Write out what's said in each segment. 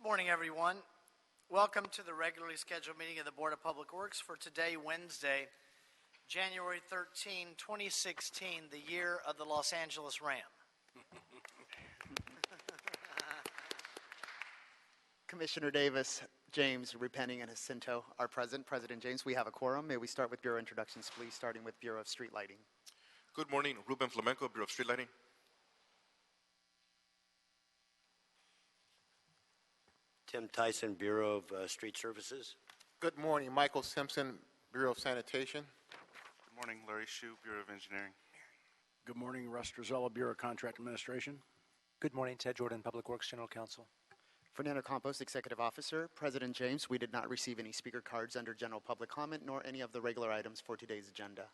Good morning, everyone. Welcome to the regularly scheduled meeting of the Board of Public Works for today, Wednesday, January 13, 2016, the year of the Los Angeles Ram. Commissioner Davis, James, Repenning, and Jacinto are present. President James, we have a quorum. May we start with Bureau introductions, please, starting with Bureau of Street Lighting. Good morning, Ruben Flamenco, Bureau of Street Lighting. Tim Tyson, Bureau of Street Services. Good morning, Michael Simpson, Bureau of Sanitation. Good morning, Larry Shue, Bureau of Engineering. Good morning, Russ Drizella, Bureau of Contract Administration. Good morning, Ted Jordan, Public Works General Counsel. Fernando Campos, Executive Officer. President James, we did not receive any speaker cards under general public comment nor any of the regular items for today's agenda.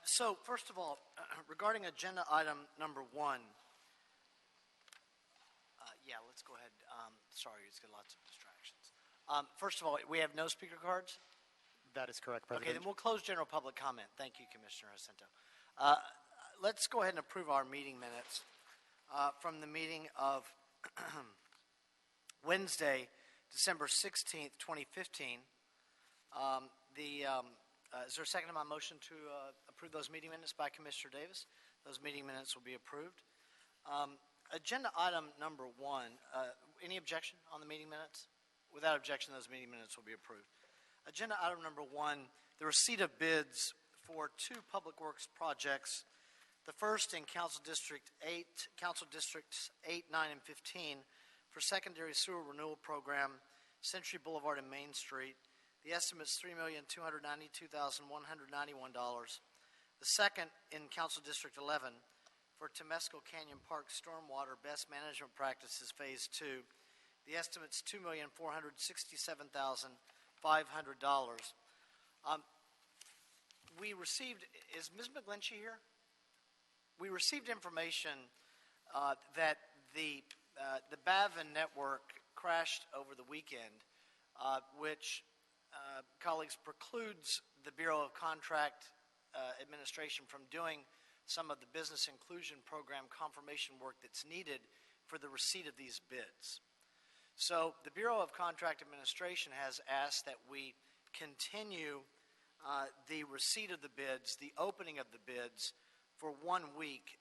So, first of all, regarding agenda item number one, let's go ahead. Sorry, it's got lots of distractions. First of all, we have no speaker cards? That is correct, President. Okay, then we'll close general public comment. Thank you, Commissioner Jacinto. Let's go ahead and approve our meeting minutes from the meeting of Wednesday, December 16th, 2015. Is there a second to my motion to approve those meeting minutes by Commissioner Davis? Those meeting minutes will be approved. Agenda item number one, any objection on the meeting minutes? Without objection, those meeting minutes will be approved. Agenda item number one, the receipt of bids for two public works projects. The first in Council Districts 8, 9, and 15 for secondary sewer renewal program, Century Boulevard and Main Street. The estimate is $3,292,191. The second in Council District 11 for Temescal Canyon Park Stormwater Best Management Practices Phase 2. The estimate is $2,467,500. We received, is Ms. McGlinchey here? We received information that the Bavin network crashed over the weekend, which colleagues, precludes the Bureau of Contract Administration from doing some of the business inclusion program confirmation work that's needed for the receipt of these bids. So the Bureau of Contract Administration has asked that we continue the receipt of the bids, the opening of the bids, for 1 week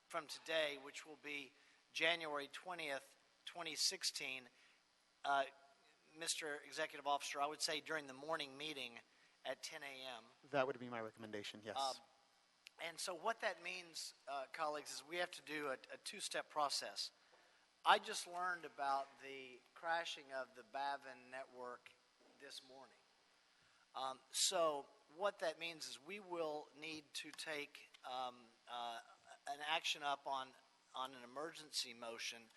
from today, which will be January 20th, 2016. Mr. Executive Officer, I would say during the morning meeting at 10 a.m. That would be my recommendation, yes. And so what that means, colleagues, is we have to do a two-step process. I just learned about the crashing of the Bavin network this morning. So what that means is we will need to take an action up on an emergency motion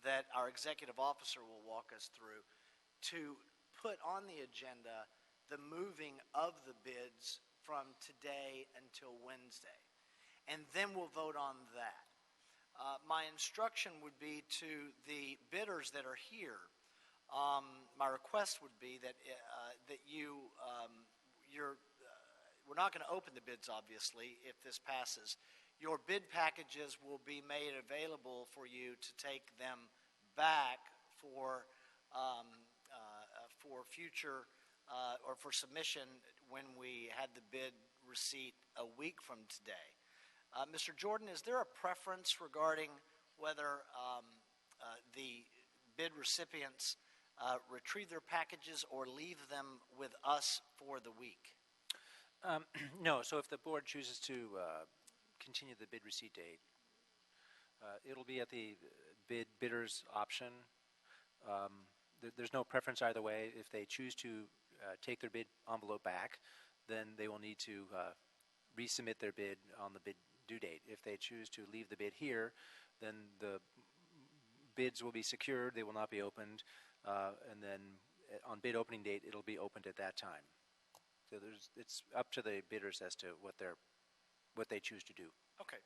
that our executive officer will walk us through to put on the agenda the moving of the bids from today until Wednesday. And then we'll vote on that. My instruction would be to the bidders that are here, my request would be that we're not going to open the bids, obviously, if this passes. Your bid packages will be made available for you to take them back for future or for submission when we had the bid receipt a week from today. Mr. Jordan, is there a preference regarding whether the bid recipients retrieve their packages or leave them with us for the week? No, so if the board chooses to continue the bid receipt date, it'll be at the bidder's option. There's no preference either way. If they choose to take their bid envelope back, then they will need to resubmit their bid on the bid due date. If they choose to leave the bid here, then the bids will be secured, they will not be opened, and then on bid opening date, it'll be opened at that time. So it's up to the bidders as to what they choose to do. Okay.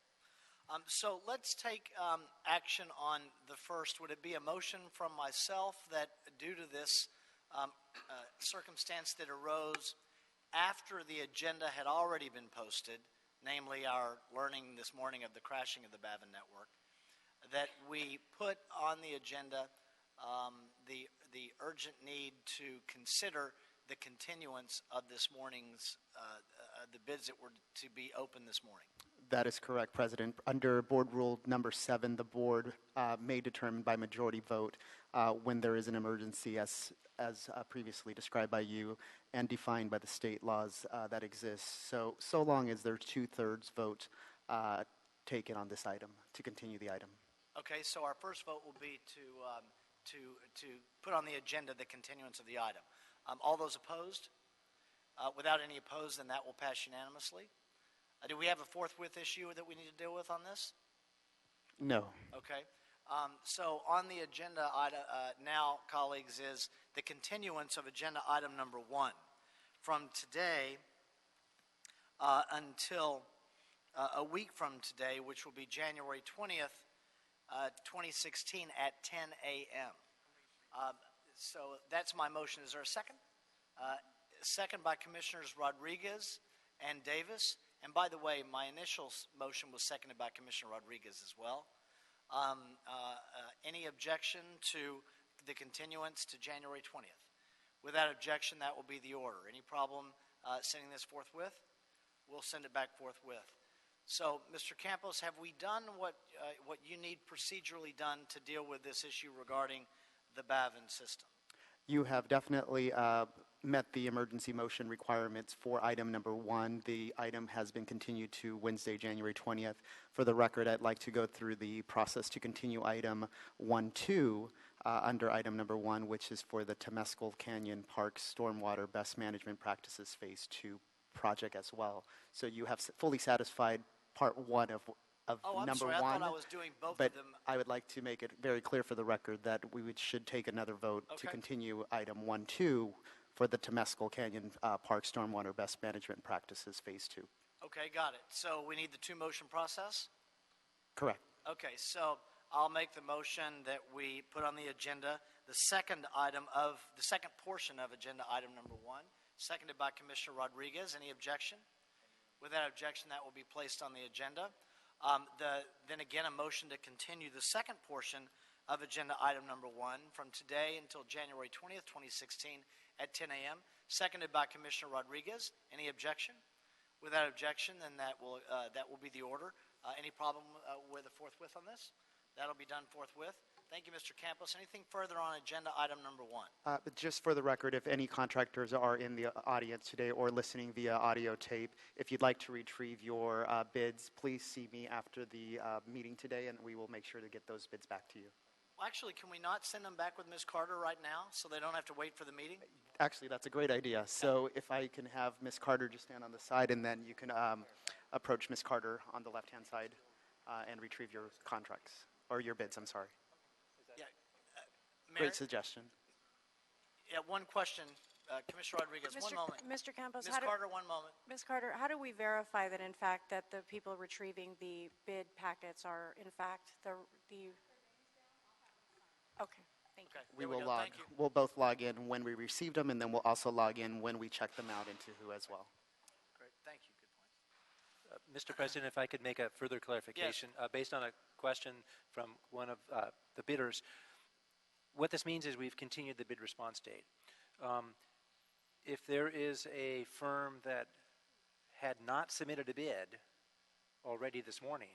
So let's take action on the first. Would it be a motion from myself that due to this circumstance that arose after the agenda had already been posted, namely our learning this morning of the crashing of the Bavin network, that we put on the agenda the urgent need to consider the continuance of this morning's, the bids that were to be open this morning? That is correct, President. Under Board Rule number 7, the board may determine by majority vote when there is an emergency as previously described by you and defined by the state laws that exist. So long as there's 2/3 vote taken on this item to continue the item. Okay, so our first vote will be to put on the agenda the continuance of the item. All those opposed? Without any opposed, then that will pass unanimously. Do we have a forthwith issue that we need to deal with on this? No. Okay. So on the agenda item, now, colleagues, is the continuance of agenda item number 1 from today until a week from today, which will be January 20th, 2016 at 10 a.m. So that's my motion. Is there a second? Second by Commissioners Rodriguez and Davis. And by the way, my initial motion was seconded by Commissioner Rodriguez as well. Any objection to the continuance to January 20th? Without objection, that will be the order. Any problem sending this forthwith? We'll send it back forthwith. So, Mr. Campos, have we done what you need procedurally done to deal with this issue regarding the Bavin system? You have definitely met the emergency motion requirements for item number 1. The item has been continued to Wednesday, January 20th. For the record, I'd like to go through the process to continue item 1-2 under item number 1, which is for the Temescal Canyon Park Stormwater Best Management Practices Phase 2 project as well. So you have fully satisfied part 1 of I'm number sorry, 1. I thought I was doing both but of them. I would like to make it very clear for the record that should take another vote to Okay. continue item 1-2 for the Temescal Canyon Park Stormwater Best Management Practices Phase 2. Okay, got it. So we need the two-motion process? Correct. Okay, so I'll make the motion that we put on the agenda the second portion of agenda item number 1, seconded by Commissioner Rodriguez. Any objection? Without objection, that will be placed on the agenda. Then again, a motion to continue the second portion of agenda item number 1 from today until January 20th, 2016 at 10 a.m., seconded by Commissioner Rodriguez. Any objection? Without objection, then that will be the order. Any problem with a forthwith on this? That'll be done forthwith. Thank you, Mr. Campos. Anything further on agenda item number 1? But just for the record, if any contractors are in the audience today or listening via audio tape, if you'd like to retrieve your bids, please see me after the meeting today, and we will make sure to get those bids back to you. Well, actually, can we not send them back with Ms. Carter right now so they don't have to wait for the meeting? Actually, that's a great idea. So if I can have Ms. Carter just stand on the side, and then you can approach Ms. Carter on the left-hand side and retrieve your contracts, or your bids, I'm sorry. Yeah. Mayor, Great suggestion. yeah, one question. Commissioner Rodriguez, one moment. Mr. Campos, Ms. Carter, one moment. Ms. Carter, how do we verify that in fact that the people retrieving the bid packets are in fact the okay, thank you. Okay, We there will go. log. Thank you. We'll both log in when we received them, and then we'll also log in when we check them out into who as well. Great, thank you. Good point. Mr. President, if I could make a further clarification based on a question from one of the bidders. What this means is we've continued the bid response date. If there is a firm that had not submitted a bid already this morning,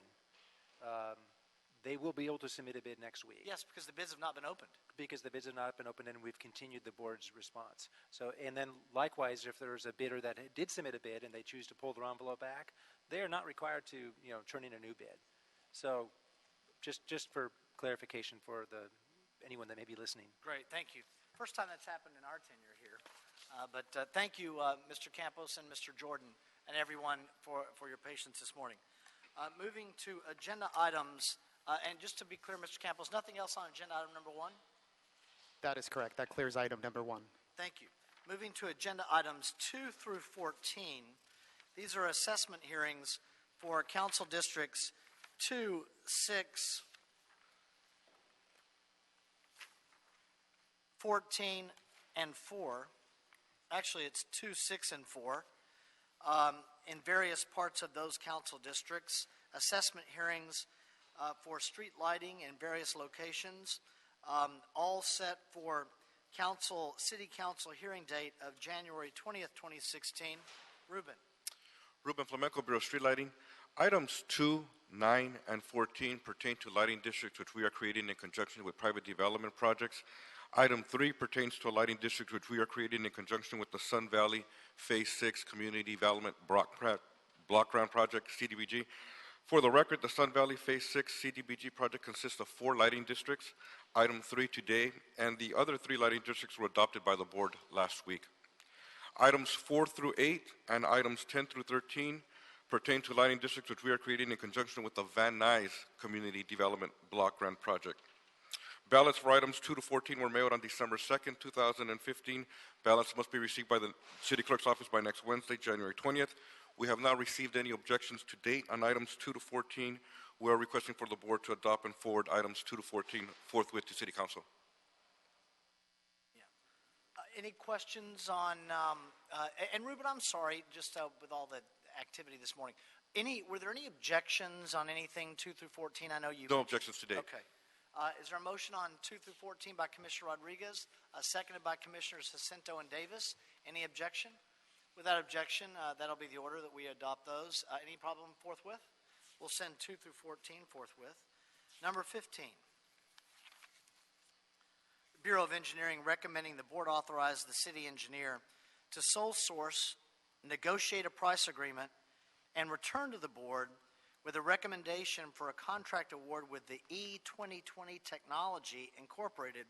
they will be able to submit a bid next week. Yes, because the bids have not been opened. Because the bids have not been opened and we've continued the board's response. So, and then likewise, if there's a bidder that did submit a bid and they choose to pull their envelope back, they are not required to, turn in a new bid. So, just for clarification for anyone that may be listening. Great, thank you. First time that's happened in our tenure here. But thank you, Mr. Campos and Mr. Jordan, and everyone for your patience this morning. Moving to agenda items, and just to be clear, Mr. Campos, nothing else on agenda item number 1? That is correct. That clears item number 1. Thank you. Moving to agenda items 2 through 14. These are assessment hearings for council districts 2, 6, 14, and 4. Actually, it's 2, 6, and 4. In various parts of those council districts, assessment hearings for street lighting in various locations, all set for city council hearing date of January 20th, 2016. Ruben. Ruben Flamenco, Bureau of Street Lighting. Items 2, 9, and 14 pertain to lighting districts which we are creating in conjunction with private development projects. Item 3 pertains to a lighting district which we are creating in conjunction with the Sun Valley Phase 6 Community Development Block Grant Project, CDBG. For the record, the Sun Valley Phase 6 CDBG project consists of 4 lighting districts. Item 3 today, and the other 3 lighting districts were adopted by the board last week. Items 4 through 8 and items 10 through 13 pertain to lighting districts which we are creating in conjunction with the Van Nuys Community Development Block Grant Project. Ballots for items 2 to 14 were mailed on December 2nd, 2015. Ballots must be received by the City Clerk's office by next Wednesday, January 20th. We have not received any objections to date on items 2 to 14. We are requesting for the board to adopt and forward items 2 to 14 forthwith to City Council. Any questions on, and Ruben, I'm sorry, just with all the activity this morning, were there any objections on anything 2 through 14? I know you. No objections to date. Okay. Is there a motion on 2 through 14 by Commissioner Rodriguez, seconded by Commissioners Jacinto and Davis? Any objection? Without objection, that'll be the order that we adopt those. Any problem forthwith? We'll send 2 through 14 forthwith. Number 15. Bureau of Engineering recommending the board authorize the city engineer to sole source, negotiate a price agreement, and return to the board with a recommendation for a contract award with the E2020 Technology Incorporated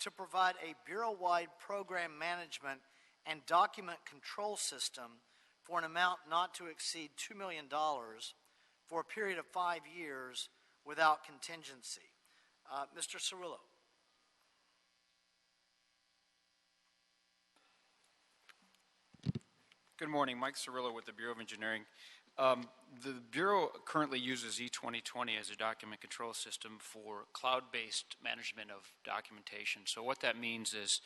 to provide a bureau-wide program management and document control system for an amount not to exceed $2 million for a period of 5 years without contingency. Mr. Cirillo. Good morning, Mike Cirillo with the Bureau of Engineering. The Bureau currently uses E2020 as a document control system for cloud-based management of documentation. So what that means is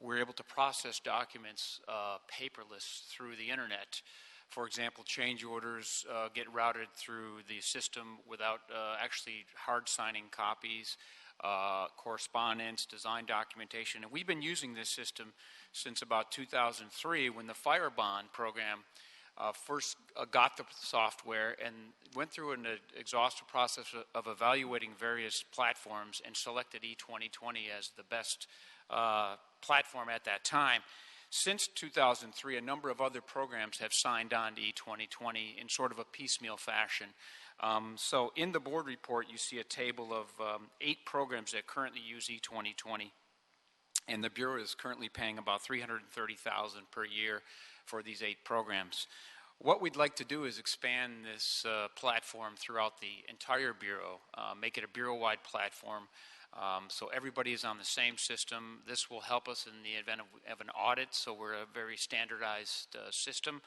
we're able to process documents paperless through the internet. For example, change orders get routed through the system without actually hard signing copies, correspondence, design documentation. And we've been using this system since about 2003 when the Fire Bond program first got the software and went through an exhaustive process of evaluating various platforms and selected E2020 as the best platform at that time. Since 2003, a number of other programs have signed on to E2020 in sort of a piecemeal fashion. So in the board report, you see a table of 8 programs that currently use E2020, and the Bureau is currently paying about $330,000 per year for these 8 programs. What we'd like to do is expand this platform throughout the entire Bureau, make it a Bureau-wide platform, so everybody is on the same system. This will help us in the event of an audit, so we're a very standardized system.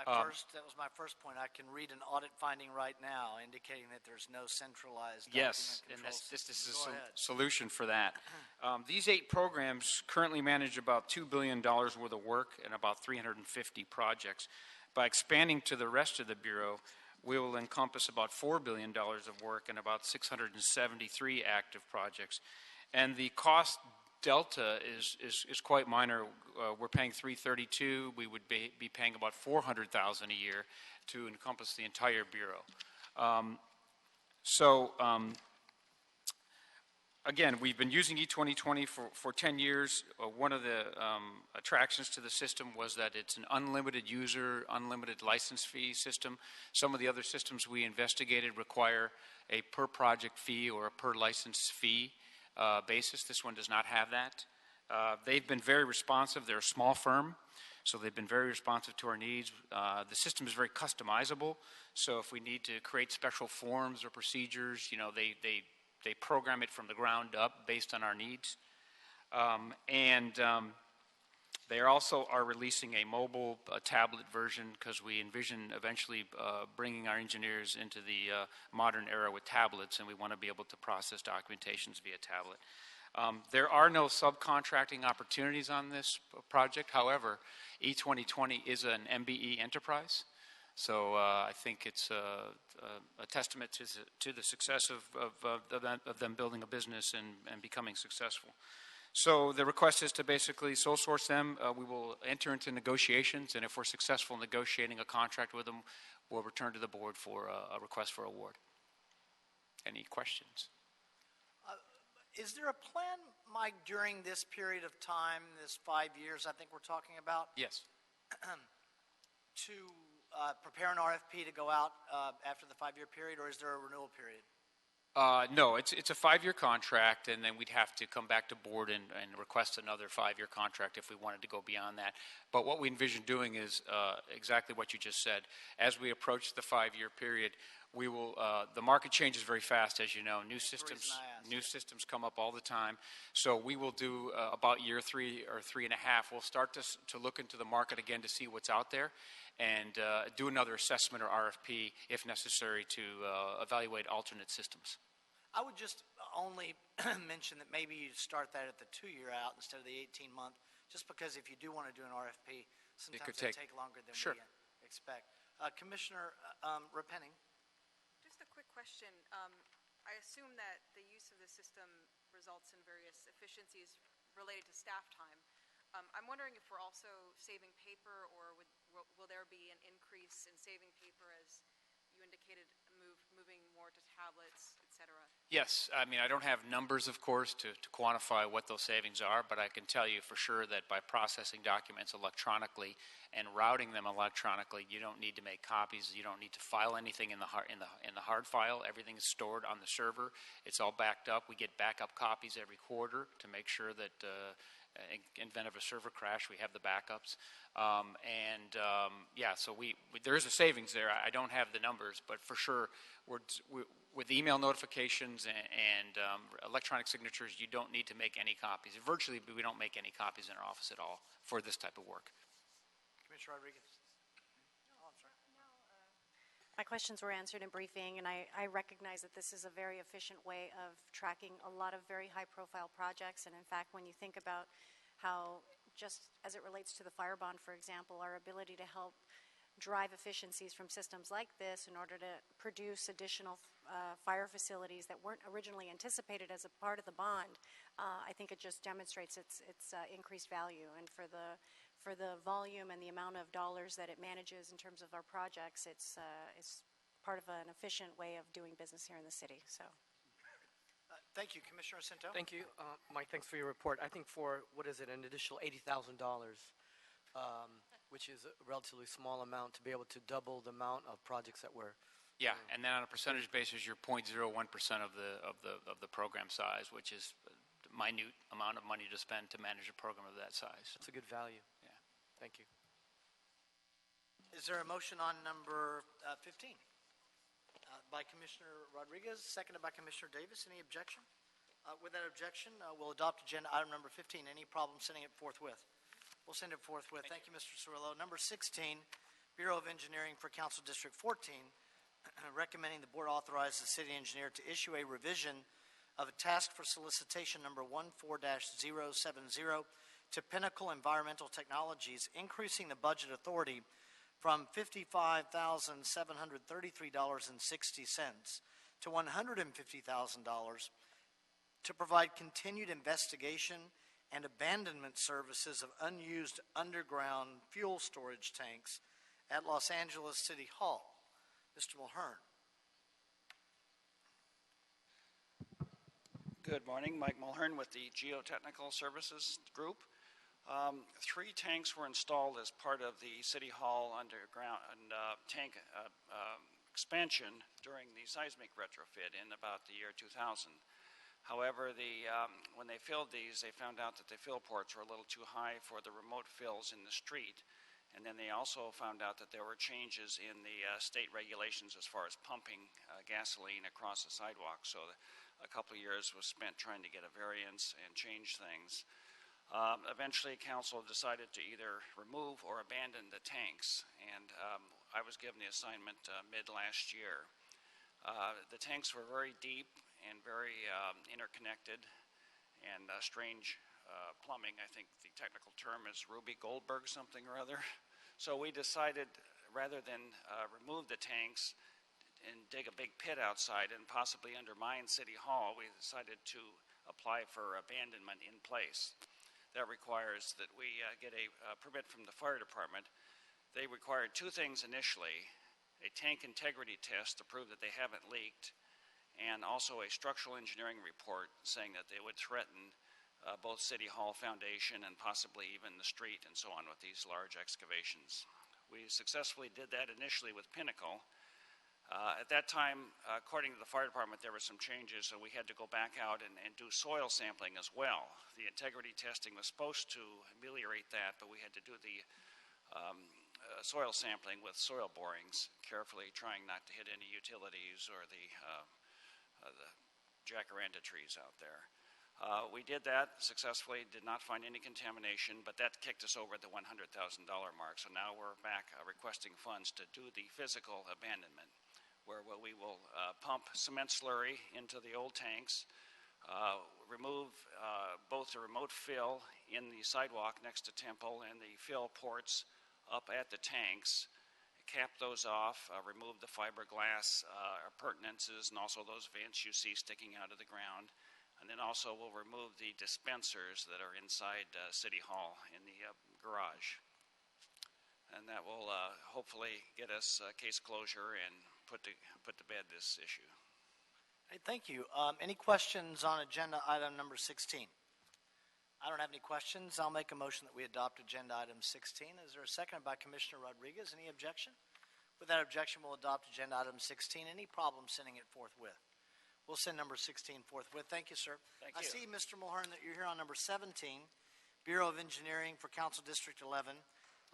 That was my first point. I can read an audit finding right now indicating that there's no centralized yes, document and control this is system. a solution for that. These 8 programs currently manage about $2 billion worth of work and about 350 projects. By expanding to the rest of the Bureau, we will encompass about $4 billion of work and about 673 active projects. And the cost delta is quite minor. We're paying $332,000. We would be paying about $400,000 a year to encompass the entire Bureau. Again, we've been using E2020 for 10 years. One of the attractions to the system was that it's an unlimited user, unlimited license fee system. Some of the other systems we investigated require a per project fee or a per license fee basis. This one does not have that. They've been very responsive. They're a small firm, so they've been very responsive to our needs. The system is very customizable, so if we need to create special forms or procedures, you know, they program it from the ground up based on our needs. They also are releasing a mobile tablet version because we envision eventually bringing our engineers into the modern era with tablets, and we want to be able to process documentations via tablet. There are no subcontracting opportunities on this project. However, E2020 is an MBE enterprise, so I think it's a testament to the success of them building a business and becoming successful. So the request is to basically sole source them. We will enter into negotiations, and if we're successful in negotiating a contract with them, we'll return to the board for a request for award. Any questions? Is there a plan, Mike, during this period of time, this 5 years I think we're talking about, Yes. to prepare an RFP to go out after the 5-year period, or is there a renewal period? No, it's a 5-year contract, and then we'd have to come back to board and request another 5-year contract if we wanted to go beyond that. But what we envision doing is exactly what you just said. As we approach the 5-year period, we will. The market changes very fast, as you know. New systems come up all the time. So we will do about year 3 or 3.5. We'll start to look into the market again to see what's out there, and do another assessment or RFP if necessary to evaluate alternate systems. I would just only mention that maybe you start that at the 2-year out instead of the 18-month, just because if you do want to do an RFP, sometimes they take longer than we expect. Commissioner Repenning. Just a quick question. I assume that the use of the system results in various efficiencies related to staff time. I'm wondering if we're also saving paper, or will there be an increase in saving paper as you indicated, moving more to tablets, et cetera? Yes. I mean, I don't have numbers, of course, to quantify what those savings are, but I can tell you for sure that by processing documents electronically and routing them electronically, you don't need to make copies. You don't need to file anything in the hard file. Everything is stored on the server. It's all backed up. We get backup copies every quarter to make sure that in event of a server crash, we have the backups. Yeah, so there is a savings there. I don't have the numbers, but for sure, with email notifications and electronic signatures, you don't need to make any copies. Virtually, we don't make any copies in our office at all for this type of work. Commissioner Rodriguez. My questions were answered in briefing, and I recognize that this is a very efficient way of tracking a lot of very high-profile projects. And in fact, when you think about how, just as it relates to the fire bond, for example, our ability to help drive efficiencies from systems like this in order to produce additional fire facilities that weren't originally anticipated as a part of the bond, I think it just demonstrates its increased value. And for the volume and the amount of dollars that it manages in terms of our projects, it's part of an efficient way of doing business here in the city. So. Thank you, Commissioner Cinto. Thank you, Mike. Thanks for your report. I think for an additional $80,000, which is a relatively small amount, to be able to double the amount of projects that we're. Yeah, and then on a percentage basis, you're 0.01% of the program size, which is a minute amount of money to spend to manage a program of that size. That's a good value. Yeah. Thank you. Is there a motion on number 15? By Commissioner Rodriguez, seconded by Commissioner Davis. Any objection? With that objection, we'll adopt agenda item number 15. Any problem sending it forthwith? We'll send it forthwith. Thank you, Mr. Cirillo. Number 16, Bureau of Engineering for Council District 14, recommending the board authorize the city engineer to issue a revision of a task for solicitation number 14-070 to Pinnacle Environmental Technologies, increasing the budget authority from $55,733.60 to $150,000 to provide continued investigation and abandonment services of unused underground fuel storage tanks at Los Angeles City Hall. Mr. Mulhern. Good morning. Mike Mulhern with the Geotechnical Services Group. 3 tanks were installed as part of the City Hall underground tank expansion during the seismic retrofit in about the year 2000. However, when they filled these, they found out that the fill ports were a little too high for the remote fills in the street. And then they also found out that there were changes in the state regulations as far as pumping gasoline across the sidewalk. So a couple of years was spent trying to get a variance and change things. Eventually, council decided to either remove or abandon the tanks, and I was given the assignment mid last year. The tanks were very deep and very interconnected, and strange plumbing. I think the technical term is Ruby Goldberg something or other. So we decided, rather than remove the tanks and dig a big pit outside and possibly undermine City Hall, we decided to apply for abandonment in place. That requires that we get a permit from the fire department. They required two things initially: a tank integrity test to prove that they haven't leaked, and also a structural engineering report saying that they would threaten both City Hall foundation and possibly even the street and so on with these large excavations. We successfully did that initially with Pinnacle. At that time, according to the fire department, there were some changes, so we had to go back out and do soil sampling as well. The integrity testing was supposed to ameliorate that, but we had to do the soil sampling with soil borings, carefully trying not to hit any utilities or the jacaranda trees out there. We did that successfully, did not find any contamination, but that kicked us over the $100,000 mark. So now we're back requesting funds to do the physical abandonment, where we will pump cement slurry into the old tanks, remove both the remote fill in the sidewalk next to Temple and the fill ports up at the tanks, cap those off, remove the fiberglass appurtenances and also those vents you see sticking out of the ground. And then also we'll remove the dispensers that are inside City Hall in the garage. And that will hopefully get us case closure and put to bed this issue. Hey, thank you. Any questions on agenda item number 16? I don't have any questions. I'll make a motion that we adopt agenda item 16. Is there a second by Commissioner Rodriguez? Any objection? With that objection, we'll adopt agenda item 16. Any problem sending it forthwith? We'll send number 16 forthwith. Thank you, sir. Thank I you. see, Mr. Mulhern, that you're here on number 17, Bureau of Engineering for Council District 11,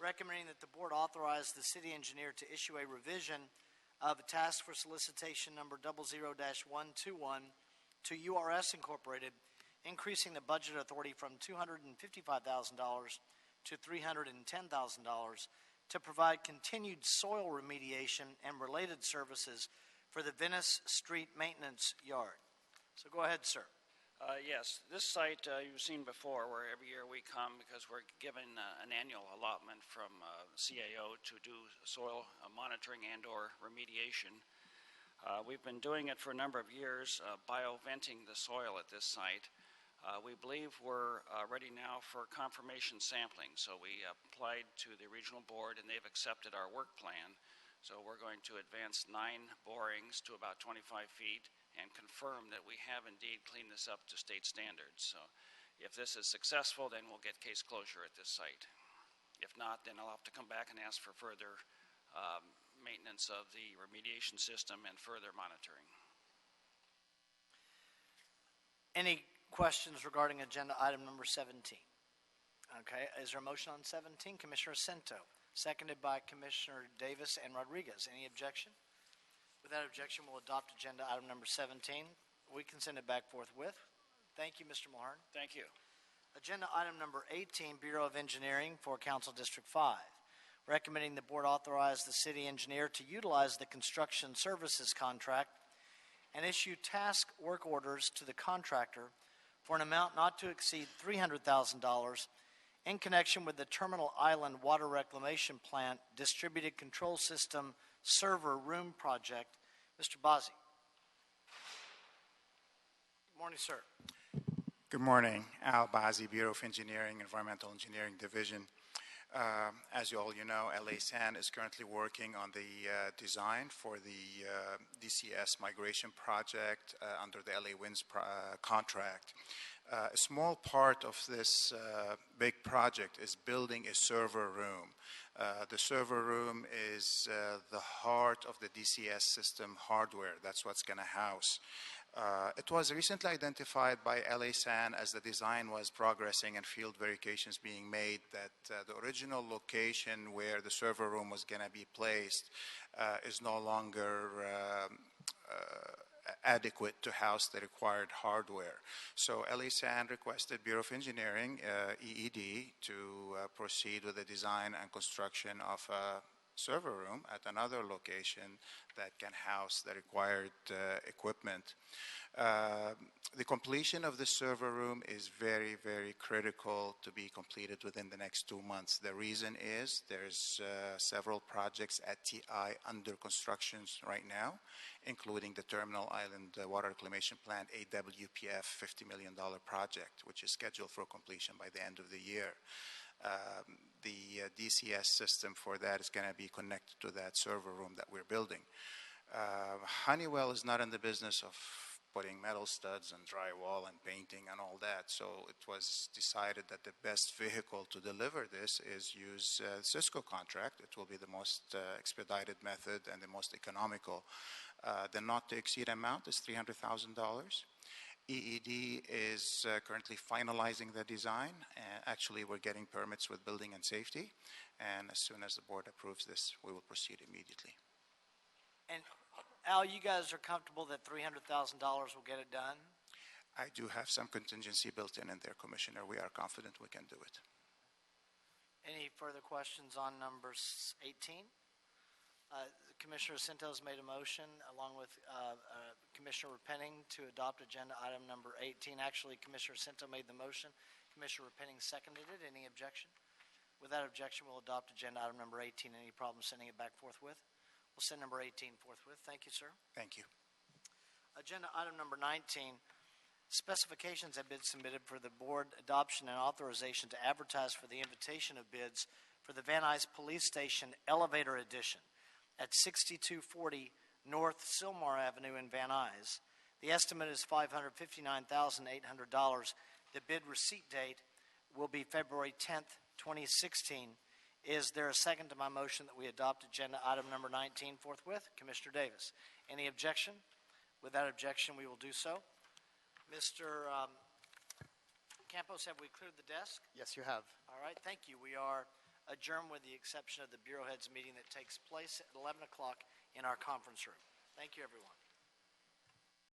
recommending that the board authorize the city engineer to issue a revision of a task for solicitation number 00-121 to URS Incorporated, increasing the budget authority from $255,000 to $310,000 to provide continued soil remediation and related services for the Venice Street Maintenance Yard. So go ahead, sir. Yes, this site you've seen before, where every year we come because we're given an annual allotment from CAO to do soil monitoring and or remediation. We've been doing it for a number of years, bioventing the soil at this site. We believe we're ready now for confirmation sampling. So we applied to the regional board and they've accepted our work plan. So we're going to advance 9 borings to about 25 feet and confirm that we have indeed cleaned this up to state standards. So if this is successful, then we'll get case closure at this site. If not, then I'll have to come back and ask for further maintenance of the remediation system and further monitoring. Any questions regarding agenda item number 17? Okay, is there a motion on 17? Commissioner Cento, seconded by Commissioner Davis and Rodriguez. Any objection? With that objection, we'll adopt agenda item number 17. We can send it back forthwith. Thank you, Mr. Mulhern. Thank you. Agenda item number 18, Bureau of Engineering for Council District 5, recommending the board authorize the city engineer to utilize the construction services contract and issue task work orders to the contractor for an amount not to exceed $300,000 in connection with the Terminal Island Water Reclamation Plant Distributed Control System Server Room Project. Mr. Bazzi. Good morning, sir. Good morning. Al Bazzi, Bureau of Engineering, Environmental Engineering Division. As you all know, LA San is currently working on the design for the DCS migration project under the LA Winds contract. A small part of this big project is building a server room. The server room is the heart of the DCS system hardware. That's what's going to house. It was recently identified by LA San as the design was progressing and field verifications being made that the original location where the server room was going to be placed is no longer adequate to house the required hardware. So LA San requested Bureau of Engineering, EED, to proceed with the design and construction of a server room at another location that can house the required equipment. The completion of the server room is very, very critical to be completed within the next 2 months. The reason is there's several projects at TI under construction right now, including the Terminal Island Water Reclamation Plant, AWPF $50 million project, which is scheduled for completion by the end of the year. The DCS system for that is going to be connected to that server room that we're building. Honeywell is not in the business of putting metal studs and drywall and painting and all that. So it was decided that the best vehicle to deliver this is use Cisco contract. It will be the most expedited method and the most economical. The not to exceed amount is $300,000. EED is currently finalizing the design. Actually, we're getting permits with building and safety. And as soon as the board approves this, we will proceed immediately. And Al, you guys are comfortable that $300,000 will get it done? I do have some contingency built in there, Commissioner. We are confident we can do it. Any further questions on number 18? Commissioner Santos made a motion along with Commissioner Repenning to adopt agenda item number 18. Actually, Commissioner Santos made the motion. Commissioner Repenning seconded it. Any objection? Without objection, we'll adopt agenda item number 18. Any problem sending it back forthwith? We'll send number 18 forthwith. Thank you, sir. Thank you. Agenda item number 19. Specifications have been submitted for the board adoption and authorization to advertise for the invitation of bids for the Van Nuys Police Station Elevator Addition at 6240 North Sylmar Avenue in Van Nuys. The estimate is $559,800. The bid receipt date will be February 10th, 2016. Is there a second to my motion that we adopt agenda item number 19 forthwith? Commissioner Davis. Any objection? Without objection, we will do so. Mr. Campos, have we cleared the desk? Yes, you have. All right, thank you. We are adjourned with the exception of the Bureau Heads meeting that takes place at 11 o'clock in our conference room. Thank you, everyone.